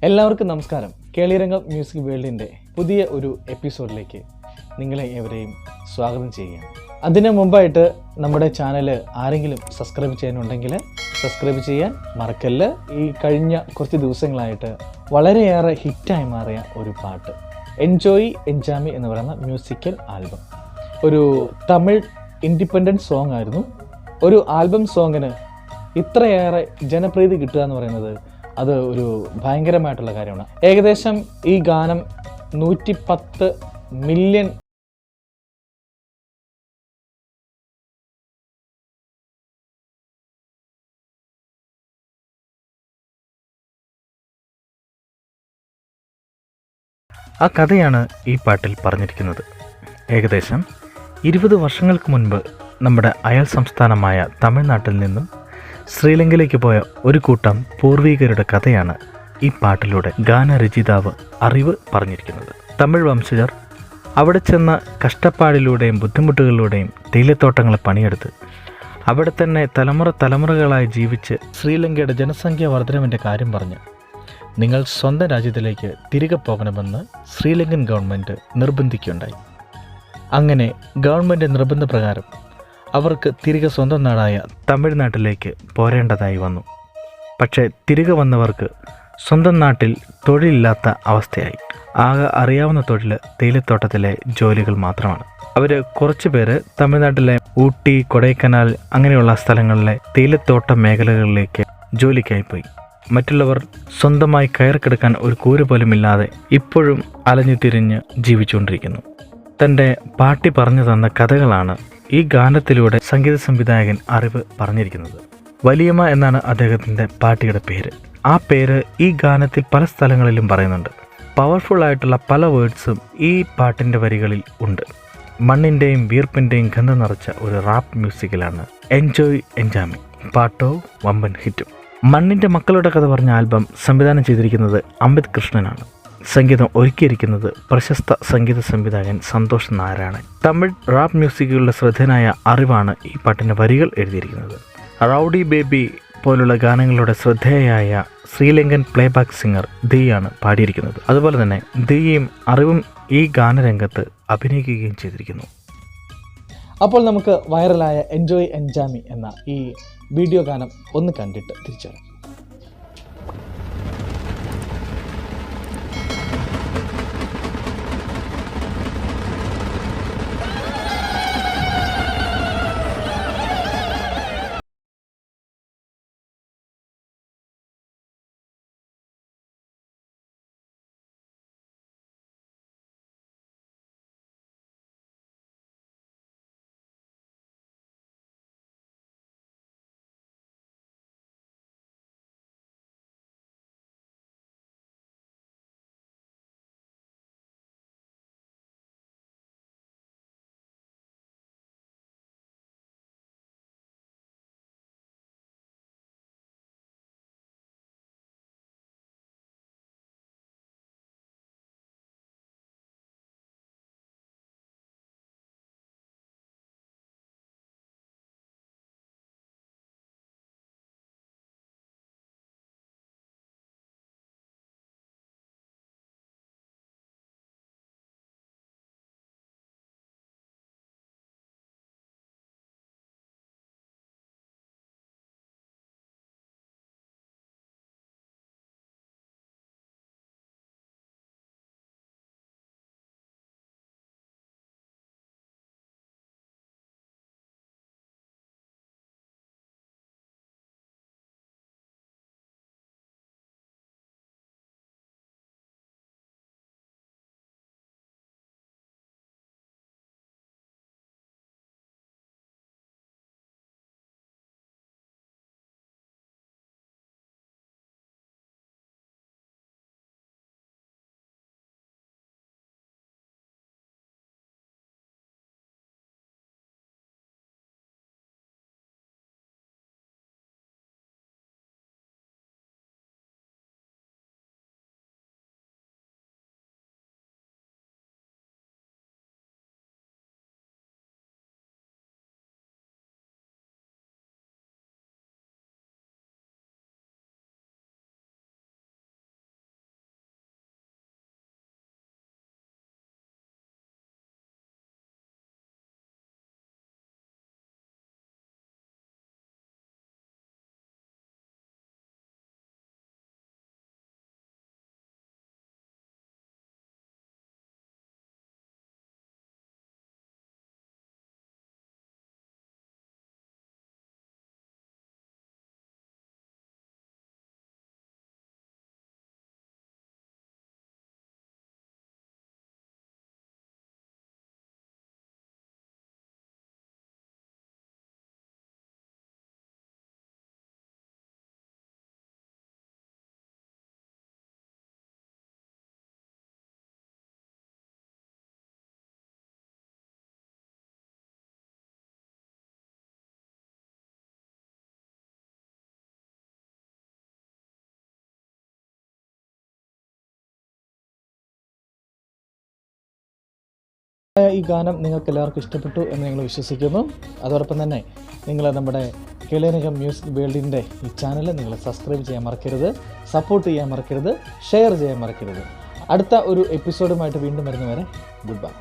എല്ലാവർക്കും നമസ്കാരം. കേളിരംഗം മ്യൂസിക് വേൾഡിൻ്റെ പുതിയ ഒരു എപ്പിസോഡിലേക്ക് നിങ്ങളെ ഏവരെയും സ്വാഗതം ചെയ്യുകയാണ്. അതിന് മുമ്പായിട്ട് നമ്മുടെ ചാനൽ ആരെങ്കിലും സബ്സ്ക്രൈബ് ചെയ്യാനുണ്ടെങ്കിൽ സബ്സ്ക്രൈബ് ചെയ്യാൻ മറക്കല്ല്. ഈ കഴിഞ്ഞ കുറച്ച് ദിവസങ്ങളായിട്ട് വളരെയേറെ ഹിറ്റായി മാറിയ ഒരു പാട്ട്, എൻജോയ് എൻജാമി എന്ന് പറയുന്ന മ്യൂസിക്കൽ ആൽബം, ഒരു തമിഴ് ഇൻഡിപെൻഡൻറ്റ് സോങ് ആയിരുന്നു. ഒരു ആൽബം സോങ്ങിന് ഇത്രയേറെ ജനപ്രീതി കിട്ടുക എന്ന് പറയുന്നത് അത് ഒരു ഭയങ്കരമായിട്ടുള്ള കാര്യമാണ്. ഏകദേശം ഈ ഗാനം 110 മില്യൺ ആ കഥയാണ് ഈ പാട്ടിൽ പറഞ്ഞിരിക്കുന്നത്. ഏകദേശം 20 വർഷങ്ങൾക്ക് മുൻപ് നമ്മുടെ അയൽ സംസ്ഥാനമായ തമിഴ്നാട്ടിൽ നിന്നും ശ്രീലങ്കയിലേക്ക് പോയ ഒരു കൂട്ടം പൂർവികരുടെ കഥയാണ് ഈ പാട്ടിലൂടെ ഗാനരചയിതാവ് അറിവ് പറഞ്ഞിരിക്കുന്നത്. തമിഴ് വംശജർ അവിടെ ചെന്ന കഷ്ടപ്പാടിലൂടെയും ബുദ്ധിമുട്ടുകളിലൂടെയും തേയിലത്തോട്ടങ്ങളെ പണിയെടുത്ത് അവിടെ തന്നെ തലമുറകളായി ജീവിച്ച് ശ്രീലങ്കയുടെ ജനസംഖ്യ വർധനവിൻ്റെ കാര്യം പറഞ്ഞ് നിങ്ങൾ സ്വന്തം രാജ്യത്തിലേക്ക് തിരികെ പോകണമെന്ന് ശ്രീലങ്കൻ ഗവൺമെൻറ് നിർബന്ധിക്കുകയുണ്ടായി. അങ്ങനെ ഗവൺമെൻറ് നിർബന്ധപ്രകാരം അവർക്ക് തിരികെ സ്വന്തം നാടായ തമിഴ്നാട്ടിലേക്ക് പോരേണ്ടതായി വന്നു. പക്ഷേ തിരികെ വന്നവർക്ക് സ്വന്തം നാട്ടിൽ തൊഴിലില്ലാത്ത അവസ്ഥയായി. ആകെ അറിയാവുന്ന തൊഴിൽ തേയിലത്തോട്ടത്തിലെ ജോലികൾ മാത്രമാണ്. അവർ കുറച്ച് പേര് തമിഴ്നാട്ടിലെ ഊട്ടി, കൊടൈക്കനാൽ അങ്ങനെയുള്ള സ്ഥലങ്ങളിലെ തേയിലത്തോട്ട മേഖലകളിലേക്ക് ജോലിക്കായി പോയി. മറ്റുള്ളവർ സ്വന്തമായി കയറിക്കിടക്കാൻ ഒരു കൂര പോലും ഇല്ലാതെ ഇപ്പോഴും അലഞ്ഞു തിരിഞ്ഞ് ജീവിച്ചുകൊണ്ടിരിക്കുന്നു. തൻ്റെ പാട്ടി പറഞ്ഞു തന്ന കഥകളാണ് ഈ ഗാനത്തിലൂടെ സംഗീത സംവിധായകൻ അറിവ് പറഞ്ഞിരിക്കുന്നത്. വലിയമ്മ എന്നാണ് അദ്ദേഹത്തിൻ്റെ പാട്ടിയുടെ പേര്. ആ പേര് ഈ ഗാനത്തിൽ പല സ്ഥലങ്ങളിലും പറയുന്നുണ്ട്. പവർഫുൾ ആയിട്ടുള്ള പല വേർഡ്സും ഈ പാട്ടിൻ്റെ വരികളിൽ ഉണ്ട്. മണ്ണിൻ്റെയും വീർപ്പിൻ്റെയും ഗന്ധം നിറച്ച ഒരു റാപ്പ് മ്യൂസിക്കിലാണ് എൻജോയ് എൻജാമി. പാട്ടോ വമ്പൻ ഹിറ്റും. മണ്ണിൻ്റെ മക്കളുടെ കഥ പറഞ്ഞ ആൽബം സംവിധാനം ചെയ്തിരിക്കുന്നത് അമിത് കൃഷ്ണനാണ്. സംഗീതം ഒരുക്കിയിരിക്കുന്നത് പ്രശസ്ത സംഗീത സംവിധായകൻ സന്തോഷ് നാരായണൻ. തമിഴ് റാപ്പ് മ്യൂസിക്കുകളുടെ ശ്രദ്ധേയനായ അറിവാണ് ഈ പാട്ടിൻ്റെ വരികൾ എഴുതിയിരിക്കുന്നത്. റൗഡി ബേബി പോലുള്ള ഗാനങ്ങളുടെ ശ്രദ്ധേയയായ ശ്രീലങ്കൻ പ്ലേബാക്ക് സിംഗർ ദിയാണ് പാടിയിരിക്കുന്നത്. അതുപോലെ തന്നെ ദിയും അറിവും ഈ ഗാനരംഗത്ത് അഭിനയിക്കുകയും ചെയ്തിരിക്കുന്നു. അപ്പോൾ നമുക്ക് വൈറലായ എൻജോയ് എൻജാമി എന്ന ഈ വീഡിയോ ഗാനം ഒന്ന് കണ്ടിട്ട് തിരിച്ചു വരാം. ഈ ഗാനം നിങ്ങൾക്ക് എല്ലാവർക്കും ഇഷ്ടപ്പെട്ടു എന്ന് ഞങ്ങൾ വിശ്വസിക്കുന്നു. അതോടൊപ്പം തന്നെ നിങ്ങൾ നമ്മുടെ കേളിരംഗം മ്യൂസിക് വേൾഡിൻ്റെ ഈ ചാനൽ നിങ്ങൾ സബ്സ്ക്രൈബ് ചെയ്യാൻ മറക്കരുത്, സപ്പോർട്ട് ചെയ്യാൻ മറക്കരുത്, ഷെയർ ചെയ്യാൻ മറക്കരുത്. അടുത്ത ഒരു എപ്പിസോഡുമായിട്ട് വീണ്ടും വരുന്നവരെ ഗുഡ് ബൈ.